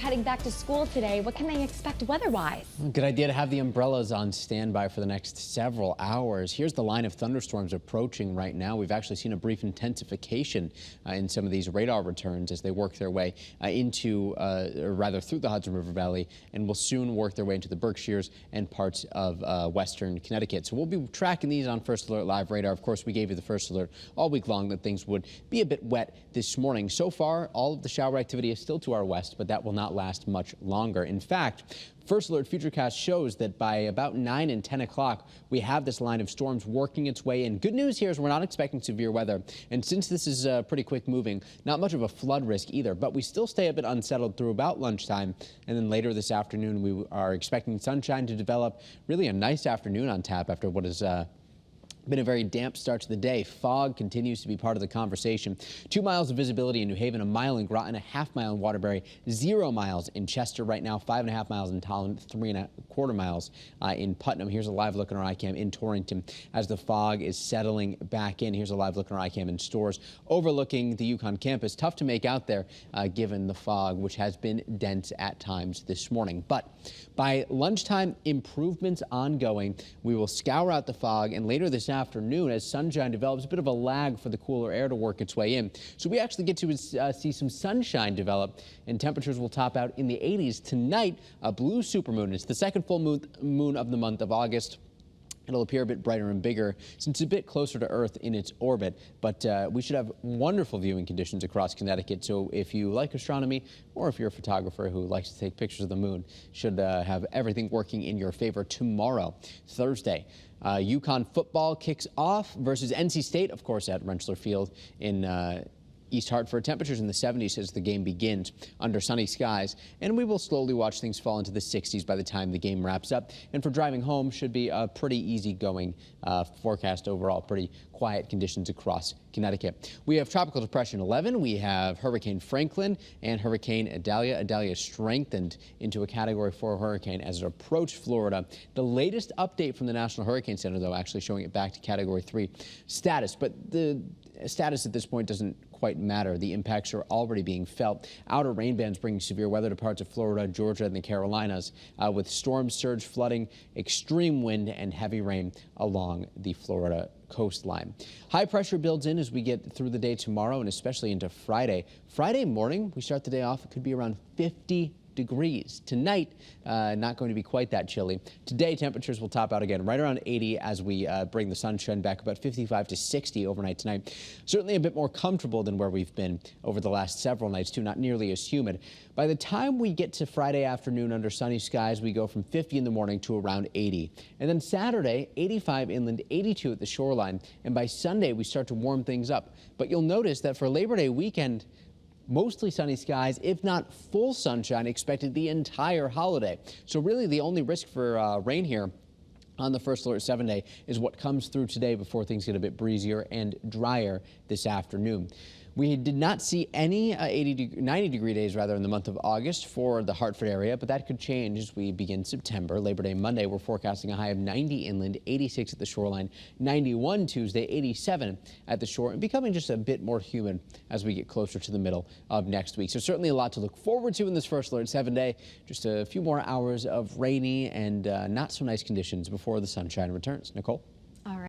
heading back to school today. What can they expect weather-wise? Good idea to have the umbrellas on standby for the next several hours. Here's the line of thunderstorms approaching right now. We've actually seen a brief intensification in some of these radar returns as they work their way through the Hudson River Valley, and will soon work their way into the Berkshires and parts of western Connecticut. So we'll be tracking these on First Alert Live radar. Of course, we gave you the first alert all week long that things would be a bit wet this morning. So far, all of the shower activity is still to our west, but that will not last much longer. In fact, First Alert Futurecast shows that by about 9 and 10 o'clock, we have this line of storms working its way in. Good news here is we're not expecting severe weather. And since this is pretty quick moving, not much of a flood risk either, but we still stay a bit unsettled through about lunchtime. And then later this afternoon, we are expecting sunshine to develop. Really a nice afternoon on tap after what is been a very damp start to the day. Fog continues to be part of the conversation. 2 miles of visibility in New Haven, 1 mile in Groton, a half mile in Waterbury, 0 miles in Chester right now, 5.5 miles in Tolland, 3.25 miles in Putnam. Here's a live look on our iCam in Torrington as the fog is settling back in. Here's a live look on our iCam in Stores overlooking the Yukon campus. Tough to make out there given the fog, which has been dense at times this morning. But by lunchtime, improvements ongoing. We will scour out the fog, and later this afternoon, as sunshine develops, a bit of a lag for the cooler air to work its way in. So we actually get to see some sunshine develop, and temperatures will top out in the 80s. Tonight, a blue supermoon. It's the second full moon of the month of August. It'll appear a bit brighter and bigger since it's a bit closer to Earth in its orbit. But we should have wonderful viewing conditions across Connecticut. So if you like astronomy, or if you're a photographer who likes to take pictures of the moon, should have everything working in your favor tomorrow, Thursday. Yukon football kicks off versus NC State, of course, at Rentschler Field in East Hartford. Temperatures in the 70s as the game begins under sunny skies, and we will slowly watch things fall into the 60s by the time the game wraps up. And for driving home, should be a pretty easygoing forecast overall. Pretty quiet conditions across Connecticut. We have Tropical Depression 11. We have Hurricane Franklin and Hurricane Idalia. Idalia strengthened into a Category 4 hurricane as it approached Florida. The latest update from the National Hurricane Center, though, actually showing it back to Category 3 status. But the status at this point doesn't quite matter. The impacts are already being felt. Outer rain bands bringing severe weather to parts of Florida, Georgia, and the Carolinas, with storm surge, flooding, extreme wind, and heavy rain along the Florida coastline. High pressure builds in as we get through the day tomorrow and especially into Friday. Friday morning, we start the day off, it could be around 50 degrees. Tonight, not going to be quite that chilly. Today, temperatures will top out again right around 80 as we bring the sunshine back, about 55 to 60 overnight tonight. Certainly a bit more comfortable than where we've been over the last several nights, too, not nearly as humid. By the time we get to Friday afternoon under sunny skies, we go from 50 in the morning to around 80. And then Saturday, 85 inland, 82 at the shoreline. And by Sunday, we start to warm things up. But you'll notice that for Labor Day weekend, mostly sunny skies, if not full sunshine, expected the entire holiday. So really the only risk for rain here on the First Alert 7-day is what comes through today before things get a bit breezier and drier this afternoon. We did not see any 90-degree days rather in the month of August for the Hartford area, but that could change as we begin September. Labor Day Monday, we're forecasting a high of 90 inland, 86 at the shoreline, 91 Tuesday, 87 at the shore, and becoming just a bit more humid as we get closer to the middle of next week. So certainly a lot to look forward to in this First Alert 7-day. Just a few more hours of rainy and not so nice conditions before the sunshine returns. Nicole? All right.